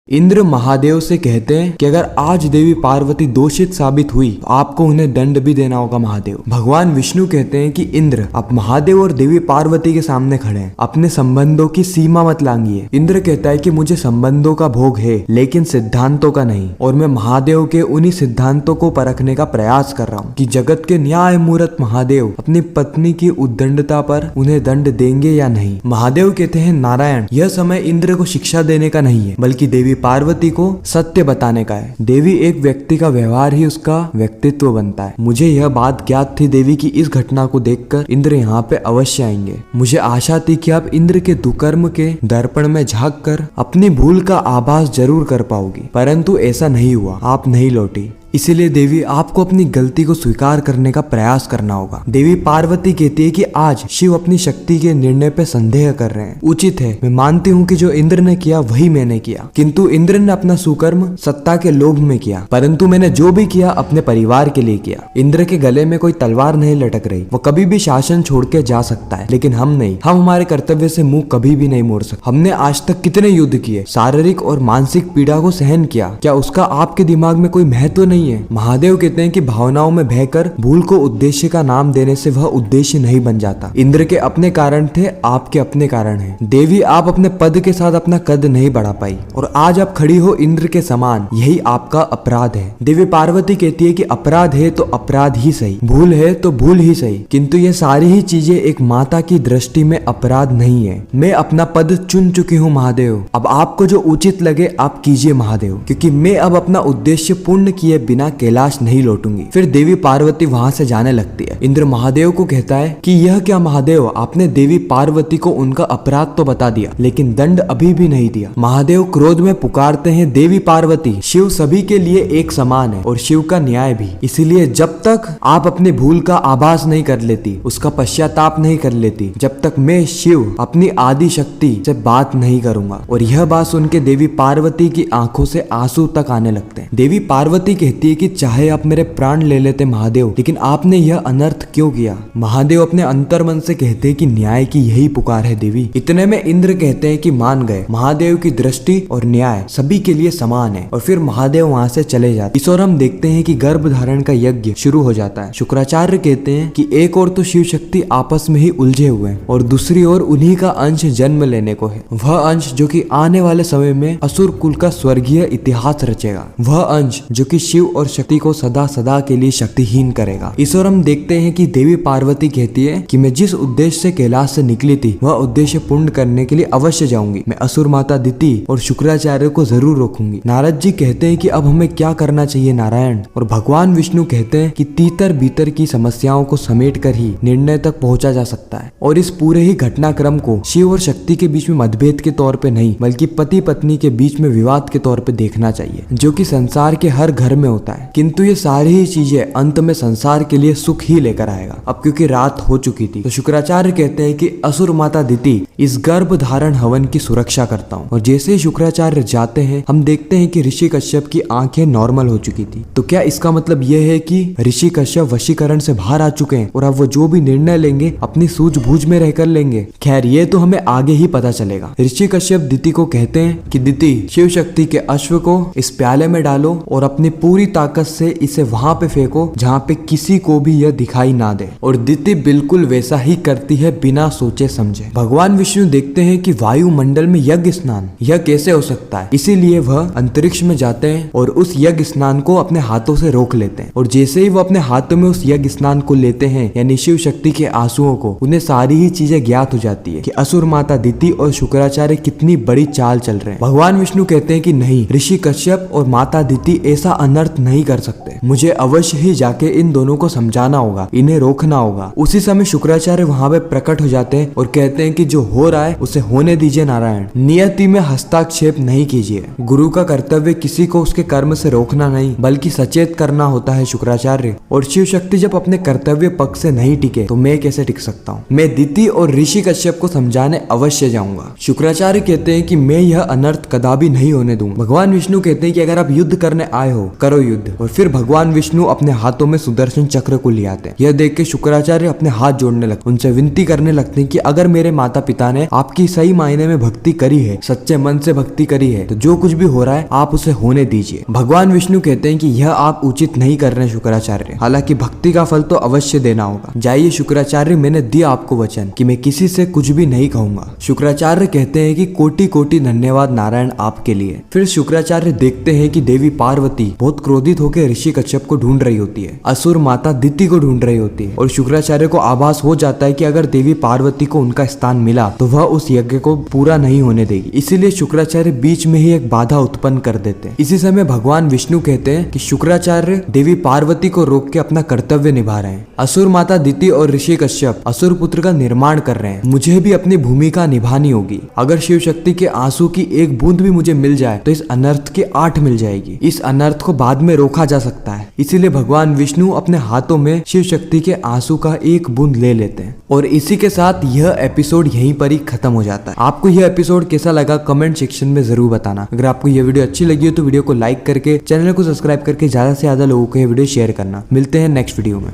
इंद्र महादेव से कहते हैं कि अगर आज देवी पार्वती दोषित साबित हुई तो आपको उन्हें दंड भी देना होगा महादेव। भगवान विष्णु कहते हैं कि इंद्र, आप महादेव और देवी पार्वती के सामने खड़े हैं, अपने संबंधों की सीमा मत लांघिए। इंद्र कहता है कि मुझे संबंधों का भोग है लेकिन सिद्धांतों का नहीं, और मैं महादेव के उन्हीं सिद्धांतों को परखने का प्रयास कर रहा हूँ कि जगत के न्याय मूर्त महादेव अपनी पत्नी की उद्दंडता पर उन्हें दंड देंगे या नहीं। महादेव कहते हैं, नारायण, यह समय इंद्र को शिक्षा देने का नहीं है बल्कि देवी पार्वती को सत्य बताने का है। देवी एक व्यक्ति का व्यवहार ही उसका व्यक्तित्व बनता है। मुझे यह बात ज्ञात थी देवी की इस घटना को देखकर इंद्र यहाँ पे अवश्य आएंगे। मुझे आशा थी कि आप इंद्र के दुकर्म के दर्पण में झांक कर अपनी भूल का आभास जरूर कर पाओगी, परंतु ऐसा नहीं हुआ, आप नहीं लौटी। इसीलिए देवी आपको अपनी गलती को स्वीकार करने का प्रयास करना होगा। देवी पार्वती कहती है कि आज शिव अपनी शक्ति के निर्णय पे संदेह कर रहे हैं। उचित है, मैं मानती हूँ कि जो इंद्र ने किया वही मैंने किया, किंतु इंद्र ने अपना सुकर्म सत्ता के लोभ में किया, परंतु मैंने जो भी किया अपने परिवार के लिए किया। इंद्र के गले में कोई तलवार नहीं लटक रही, वो कभी भी शासन छोड़ के जा सकता है, लेकिन हम नहीं। हम हमारे कर्तव्य से मुंह कभी भी नहीं मोड़ सकते। हमने आज तक कितने युद्ध किए, शारीरिक और मानसिक पीड़ा को सहन किया, क्या उसका आपके दिमाग में कोई महत्व नहीं है? महादेव कहते हैं कि भावनाओं में बहकर भूल को उद्देश्य का नाम देने से वह उद्देश्य नहीं बन जाता। इंद्र के अपने कारण थे, आपके अपने कारण हैं। देवी, आप अपने पद के साथ अपना कद नहीं बढ़ा पाई और आज आप खड़ी हो इंद्र के समान, यही आपका अपराध है। देवी पार्वती कहती है कि अपराध है तो अपराध ही सही, भूल है तो भूल ही सही, किंतु ये सारी ही चीजें एक माता की दृष्टि में अपराध नहीं है। मैं अपना पद चुन चुकी हूँ महादेव, अब आपको जो उचित लगे आप कीजिए महादेव, क्योंकि मैं अब अपना उद्देश्य पूर्ण किए बिना कैलाश नहीं लौटूंगी। फिर देवी पार्वती वहां से जाने लगती है। इंद्र महादेव को कहता है कि यह क्या महादेव, आपने देवी पार्वती को उनका अपराध तो बता दिया लेकिन दंड अभी भी नहीं दिया। महादेव क्रोध में पुकारते हैं, देवी पार्वती, शिव सभी के लिए एक समान है और शिव का न्याय भी, इसीलिए जब तक आप अपनी भूल का आभास नहीं कर लेती, उसका पश्चाताप नहीं कर लेती, जब तक मैं शिव अपनी आदि शक्ति से बात नहीं करूंगा। और यह बात सुन के देवी पार्वती की आंखों से आंसू तक आने लगते हैं। देवी पार्वती कहती है कि चाहे आप मेरे प्राण ले लेते महादेव, लेकिन आपने यह अनर्थ क्यों किया? महादेव अपने अंतर मन से कहते हैं कि न्याय की यही पुकार है देवी। इतने में इंद्र कहते हैं कि मान गए, महादेव की दृष्टि और न्याय सभी के लिए समान है, और फिर महादेव वहां से चले जाते। इस ओर हम देखते हैं कि गर्भ धारण का यज्ञ शुरू हो जाता है। शुक्राचार्य कहते हैं कि एक और तो शिव शक्ति आपस में ही उलझे हुए हैं और दूसरी ओर उन्हीं का अंश जन्म लेने को है, वह अंश जो कि आने वाले समय में असुर कुल का स्वर्गीय इतिहास रचेगा, वह अंश जो कि शिव और शक्ति को सदा सदा के लिए शक्तिहीन करेगा। इस ओर हम देखते हैं कि देवी पार्वती कहती है कि मैं जिस उद्देश्य से कैलाश से निकली थी वह उद्देश्य पूर्ण करने के लिए अवश्य जाऊंगी। मैं असुर माता दिति और शुक्राचार्य को जरूर रोकूंगी। नारद जी कहते हैं कि अब हमें क्या करना चाहिए नारायण, और भगवान विष्णु कहते हैं कि तीतर बीतर की समस्याओं को समेट कर ही निर्णय तक पहुंचा जा सकता है, और इस पूरे ही घटनाक्रम को शिव और शक्ति के बीच में मतभेद के तौर पे नहीं बल्कि पति पत्नी के बीच में विवाद के तौर पे देखना चाहिए, जो कि संसार के हर घर में होता है। किंतु ये सारी ही चीजें अंत में संसार के लिए सुख ही लेकर आएगा। अब क्योंकि रात हो चुकी थी तो शुक्राचार्य कहते हैं कि असुर माता दिति इस गर्भ धारण हवन की सुरक्षा करता हूँ। और जैसे ही शुक्राचार्य जाते हैं हम देखते हैं कि ऋषि कश्यप की आंखें नॉर्मल हो चुकी थी। तो क्या इसका मतलब यह है कि ऋषि कश्यप वशीकरण से बाहर आ चुके हैं और अब वो जो भी निर्णय लेंगे अपनी सूझबूझ में रहकर लेंगे? खैर, ये तो हमें आगे ही पता चलेगा। ऋषि कश्यप दिति को कहते हैं कि दिति, शिव शक्ति के अश्व को इस प्याले में डालो और अपनी पूरी ताकत से इसे वहां पे फेंको जहाँ पे किसी को भी यह दिखाई ना दे। और दिति बिल्कुल वैसा ही करती है बिना सोचे समझे। भगवान विष्णु देखते हैं कि वायुमंडल में यज्ञ स्नान यह कैसे हो सकता है, इसीलिए वह अंतरिक्ष में जाते हैं और उस यज्ञ स्नान को अपने हाथों से रोक लेते हैं। और जैसे ही वो अपने हाथों में उस यज्ञ स्नान को लेते हैं यानी शिव शक्ति के आंसुओं को, उन्हें सारी ही चीजें ज्ञात हो जाती है कि असुर माता दिति और शुक्राचार्य कितनी बड़ी चाल चल रहे हैं। भगवान विष्णु कहते हैं कि नहीं, ऋषि कश्यप और माता दिति ऐसा अनर्थ नहीं कर सकते, मुझे अवश्य ही जाके इन दोनों को समझाना होगा, इन्हें रोकना होगा। उसी समय शुक्राचार्य वहां पे प्रकट हो जाते हैं और कहते हैं कि जो हो रहा है उसे होने दीजिए नारायण, नियति में हस्तक्षेप नहीं कीजिए। गुरु का कर्तव्य किसी को उसके कर्म से रोकना नहीं बल्कि सचेत करना होता है शुक्राचार्य। और शिव शक्ति जब अपने कर्तव्य पक्ष से नहीं टिके तो मैं कैसे टिक सकता हूँ? मैं दिति और ऋषि कश्यप को समझाने अवश्य जाऊंगा। शुक्राचार्य कहते हैं कि मैं यह अनर्थ कदापि नहीं होने दूंगा। भगवान विष्णु कहते हैं कि अगर आप युद्ध करने आए हो करो करो युद्ध। और फिर भगवान विष्णु अपने हाथों में सुदर्शन चक्र को ले आते हैं। यह देख के शुक्राचार्य अपने हाथ जोड़ने लगते, उनसे विनती करने लगते हैं कि अगर मेरे माता पिता ने आपकी सही मायने में भक्ति करी है, सच्चे मन से भक्ति करी है, तो जो कुछ भी हो रहा है आप उसे होने दीजिए। भगवान विष्णु कहते हैं कि यह आप उचित नहीं कर रहे शुक्राचार्य, हालांकि भक्ति का फल तो अवश्य देना होगा। जाइए शुक्राचार्य, मैंने दिया आपको वचन कि मैं किसी से कुछ भी नहीं कहूंगा। शुक्राचार्य कहते हैं कि कोटि कोटि धन्यवाद नारायण आपके लिए। फिर शुक्राचार्य देखते हैं कि देवी पार्वती बहुत क्रोधित होकर ऋषि कश्यप को ढूंढ रही होती है, असुर माता दिति को ढूंढ रही होती है, और शुक्राचार्य को आभास हो जाता है कि अगर देवी पार्वती को उनका स्थान मिला तो वह उस यज्ञ को पूरा नहीं होने देगी। इसीलिए शुक्राचार्य बीच में ही एक बाधा उत्पन्न कर देते हैं। इसी समय भगवान विष्णु कहते हैं कि शुक्राचार्य देवी पार्वती को रोक के अपना कर्तव्य निभा रहे हैं। असुर माता दिति और ऋषि कश्यप असुर पुत्र का निर्माण कर रहे हैं, मुझे भी अपनी भूमिका निभानी होगी। अगर शिव शक्ति के आंसू की एक बूंद भी मुझे मिल जाए तो इस अनर्थ की 8 मिल जाएगी। इस अनर्थ को बाद में रोका जा सकता है। इसीलिए भगवान विष्णु अपने हाथों में शिव शक्ति के आंसू का एक बूंद ले लेते हैं। और इसी के साथ यह एपिसोड यहीं पर ही खत्म हो जाता है। आपको यह एपिसोड कैसा लगा कमेंट सेक्शन में जरूर बताना। अगर आपको यह वीडियो अच्छी लगी हो तो वीडियो को लाइक करके चैनल को सब्सक्राइब करके ज्यादा से ज्यादा लोगों को यह वीडियो शेयर करना। मिलते हैं नेक्स्ट वीडियो में।